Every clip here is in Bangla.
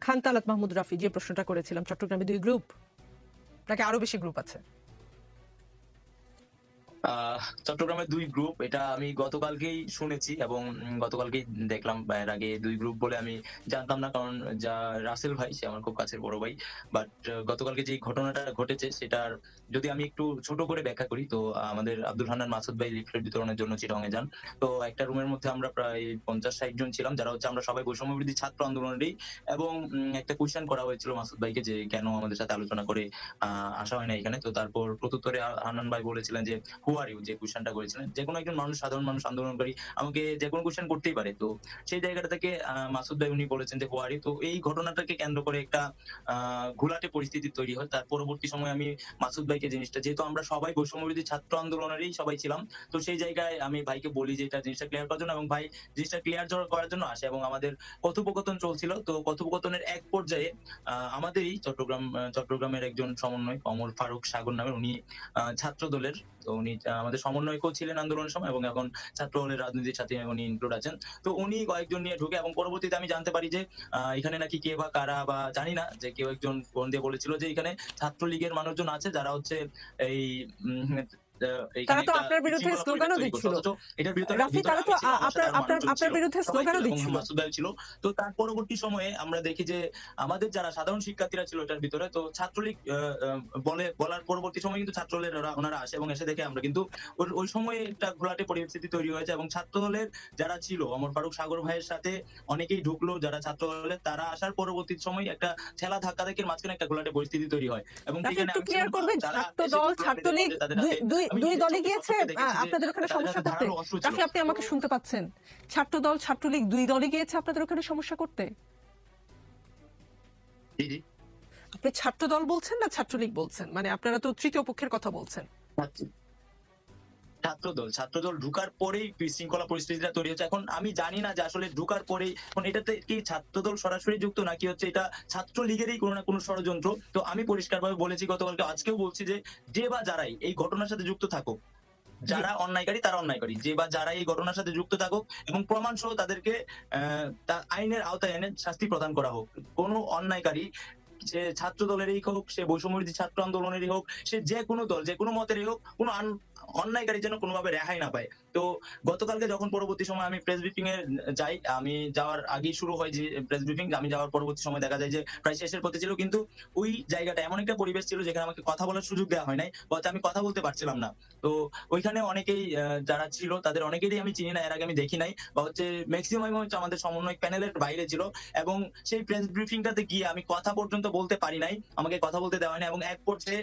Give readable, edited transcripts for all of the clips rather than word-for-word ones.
খান তালাত মাহমুদ রাফি যে প্রশ্নটা করেছিলাম, চট্টগ্রামে 2 গ্রুপ নাকি আরো বেশি গ্রুপ আছে? চট্টগ্রামের 2 গ্রুপ, এটা আমি গতকালকেই শুনেছি এবং গতকালকেই দেখলাম। এর আগে 2 গ্রুপ বলে আমি জানতাম না, কারণ যা রাসেল ভাই সে আমার খুব কাছের বড় ভাই। বাট গতকালকে যে ঘটনাটা ঘটেছে সেটার যদি আমি একটু ছোট করে ব্যাখ্যা করি, তো আমাদের আব্দুল হান্নান মাসুদ ভাই লিফলেট বিতরণের জন্য চিটাগাং এ যান। তো একটা রুমের মধ্যে আমরা প্রায় 50-60 জন ছিলাম, যারা হচ্ছে আমরা সবাই বৈষম্য বিরোধী ছাত্র আন্দোলনেরই। এবং একটা কোয়েশ্চেন করা হয়েছিল মাসুদ ভাইকে যে কেন আমাদের সাথে আলোচনা করে আসা হয় না এখানে। তো তারপর প্রত্যুত্তরে হান্নান ভাই বলেছিলেন যে হু আর ইউ, যে কোয়েশ্চেনটা করেছিলেন, যে কোনো একজন মানুষ, সাধারণ মানুষ, আন্দোলনকারী আমাকে যে কোনো কোয়েশ্চেন করতেই পারে। তো সেই জায়গাটা থেকে মাসুদ ভাই উনি বলেছেন যে হু আর ইউ। তো এই ঘটনাটাকে কেন্দ্র করে একটা ঘোলাটে পরিস্থিতি তৈরি হয়। তার পরবর্তী সময়ে আমি মাসুদ ভাইকে জিনিসটা, যেহেতু আমরা সবাই বৈষম্য বিরোধী ছাত্র আন্দোলনেরই সবাই ছিলাম, তো সেই জায়গায় আমি ভাইকে বলি যে এটা জিনিসটা ক্লিয়ার করার জন্য, এবং ভাই জিনিসটা ক্লিয়ার করার জন্য আসে এবং আমাদের কথোপকথন চলছিল। তো কথোপকথনের এক পর্যায়ে আমাদেরই চট্টগ্রামের একজন সমন্বয় অমর ফারুক সাগর নামের, উনি ছাত্র দলের। তো উনি আমাদের সমন্বয়কও ছিলেন আন্দোলনের সময় এবং এখন ছাত্র দলের রাজনীতির সাথে উনি ইনক্লুড আছেন। তো উনি কয়েকজন নিয়ে ঢুকে এবং পরবর্তীতে আমি জানতে পারি যে এখানে নাকি কে বা কারা বা জানি না, যে কেউ একজন ফোন দিয়ে বলেছিল যে এখানে ছাত্রলীগের মানুষজন আছে যারা হচ্ছে এই তারা এইখানে তো একটা আপনার বিরুদ্ধে বিশৃঙ্খলা পরিবেশ স্লোগানও তৈরি করছে। দিচ্ছিল। অথচ এটার ভিতরে রাফি, ভিতরে তারা তো আমি ছিলাম, আমার সাথে আরো মানুষজন আপনার ছিল, বিরুদ্ধে সবাই ছিল স্লোগানও এবং দিচ্ছিল। মাসুদ ভাই ছিল। তো তার পরবর্তী সময়ে আমরা দেখি যে আমাদের যারা সাধারণ শিক্ষার্থীরা ছিল এটার ভিতরে, তো ছাত্রলীগ বলার পরবর্তী সময় কিন্তু ছাত্রদলের ওনারা আসে এবং এসে দেখে আমরা কিন্তু ওই সময়ে একটা ঘোলাটে পরিস্থিতি তৈরি হয়েছে এবং ছাত্রদলের যারা ছিল অমর ফারুক সাগর ভাইয়ের সাথে অনেকেই ঢুকলো, যারা ছাত্রদলের, তারা আসার পরবর্তী সময় একটা ঠেলা ধাক্কাধাক্কির মাঝখানে একটা ঘোলাটে পরিস্থিতি তৈরি হয় এবং রাফি, সেখানে একটু আমি ক্লিয়ার ছিলাম। করবেন, যারা ছাত্র এসে দল ঢুকলো আমি ছাত্রলীগ দেখলাম যে তাদের দুই হাতে দুই আমি দুই নিজের দলে গিয়েছে চোখে দেখেছি যে আপনাদের ওখানে তাদের সমস্যা হাতে করতে? ধারালো অস্ত্র ছিল। রাফি, আপনি তো আমাকে শুনতে পাচ্ছেন? ছাত্র দল ছাত্রলীগ 2 দলে গিয়েছে আপনাদের ওখানে সমস্যা করতে? জি, জি। আপনি ছাত্র দল বলছেন না ছাত্রলীগ বলছেন? মানে আপনারা তো তৃতীয় পক্ষের কথা বলছেন। ছাত্রদল ঢুকার পরেই বিশৃঙ্খলা পরিস্থিতিটা তৈরি হচ্ছে। এখন আমি জানি না যে আসলে ঢুকার পরেই এখন এটাতে কি ছাত্রদল সরাসরি যুক্ত নাকি হচ্ছে এটা ছাত্রলীগেরই কোনো না কোনো ষড়যন্ত্র। তো আমি পরিষ্কারভাবে বলেছি গতকালকে, আজকেও বলছি যে বা যারাই এই ঘটনার সাথে যুক্ত থাকুক, যারা অন্যায়কারী তারা অন্যায়কারী, যে বা যারা এই ঘটনার সাথে যুক্ত থাকুক এবং প্রমাণ সহ তাদেরকে আইনের আওতায় এনে শাস্তি প্রদান করা হোক। কোনো অন্যায়কারী, সে ছাত্র দলেরই হোক, সে বৈষম্য বিরোধী ছাত্র আন্দোলনেরই হোক, সে যে কোনো দল, যে কোনো মতেরই হোক, কোনো অন্যায়কারী যেন কোনোভাবে রেহাই না পায়। তো গতকালকে যখন পরবর্তী সময় আমি প্রেস ব্রিফিং এ যাই, আমি যাওয়ার আগেই শুরু হয় যে প্রেস ব্রিফিং, আমি যাওয়ার পরবর্তী সময় দেখা যায় যে প্রায় শেষের পথে ছিল, কিন্তু ওই জায়গাটা এমন একটা পরিবেশ ছিল যেখানে আমাকে কথা বলার সুযোগ দেওয়া হয় নাই, বা আমি কথা বলতে পারছিলাম না। তো ওইখানে অনেকেই যারা ছিল তাদের অনেকেরই আমি চিনি না, এর আগে আমি দেখি নাই, বা হচ্ছে ম্যাক্সিমাম হচ্ছে আমাদের সমন্বয় প্যানেলের বাইরে ছিল। এবং সেই প্রেস ব্রিফিংটাতে গিয়ে আমি কথা পর্যন্ত বলতে পারি নাই, আমাকে কথা বলতে দেওয়া হয় না এবং এক পর্যায়ে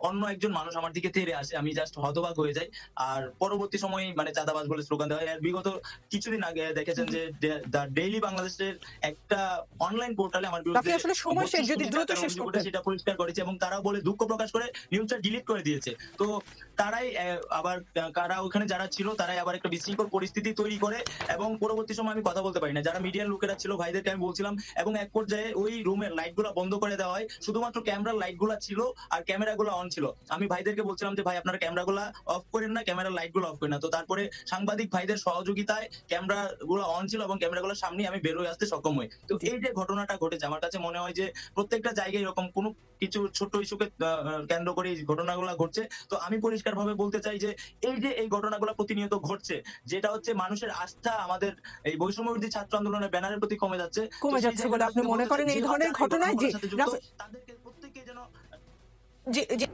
অন্য একজন মানুষ আমার দিকে তেড়ে আসে, আমি জাস্ট হতবাক হয়ে যাই। আর পরবর্তী সময়ে মানে চাঁদাবাজ বলে স্লোগান দেওয়া হয়। আর বিগত কিছুদিন আগে দেখেছেন যে দ্য ডেইলি বাংলাদেশের একটা অনলাইন পোর্টালে আমার রাফি, বিরুদ্ধে আসলে সময় শেষ, 32 যদি কোটি দ্রুত টাকার শেষ অভিযোগ করতেন। উঠে সেটা পরিষ্কার করেছে এবং তারা বলে দুঃখ প্রকাশ করে নিউজটা ডিলিট করে দিয়েছে। তো তারাই আবার কারা ওখানে যারা ছিল তারাই আবার একটা বিশৃঙ্খল পরিস্থিতি তৈরি করে এবং পরবর্তী সময় আমি কথা বলতে পারি না। যারা মিডিয়ার লোকেরা ছিল ভাইদেরকে আমি বলছিলাম এবং এক পর্যায়ে ওই রুমের লাইট গুলা বন্ধ করে দেওয়া হয়, শুধুমাত্র ক্যামেরার লাইট গুলা ছিল আর ক্যামেরা গুলো অন ছিল। আমি ভাইদেরকে বলছিলাম যে ভাই আপনারা ক্যামেরা গুলা অফ করেন না, ক্যামেরার লাইট গুলো অফ করেন না। তো তারপরে সাংবাদিক ভাইদের সহযোগিতায় ক্যামেরা গুলো অন ছিল এবং ক্যামেরা গুলোর সামনে আমি বেরোয় আসতে সক্ষম হই। তো এই যে ঘটনাটা ঘটেছে, আমার কাছে মনে হয় যে প্রত্যেকটা জায়গায় এরকম কোনো কিছু ছোট ইস্যুকে কেন্দ্র করে এই ঘটনাগুলো ঘটছে। তো আমি পরিষ্কার ভাবে বলতে চাই যে এই ঘটনাগুলো প্রতিনিয়ত ঘটছে, যেটা হচ্ছে মানুষের আস্থা আমাদের এই বৈষম্য বিরোধী ছাত্র আন্দোলনের ব্যানারের প্রতি কমে যাচ্ছে বলে আপনি মনে করেন এই ধরনের ঘটনায়? যে তাদেরকে প্রত্যেককে যেন জি।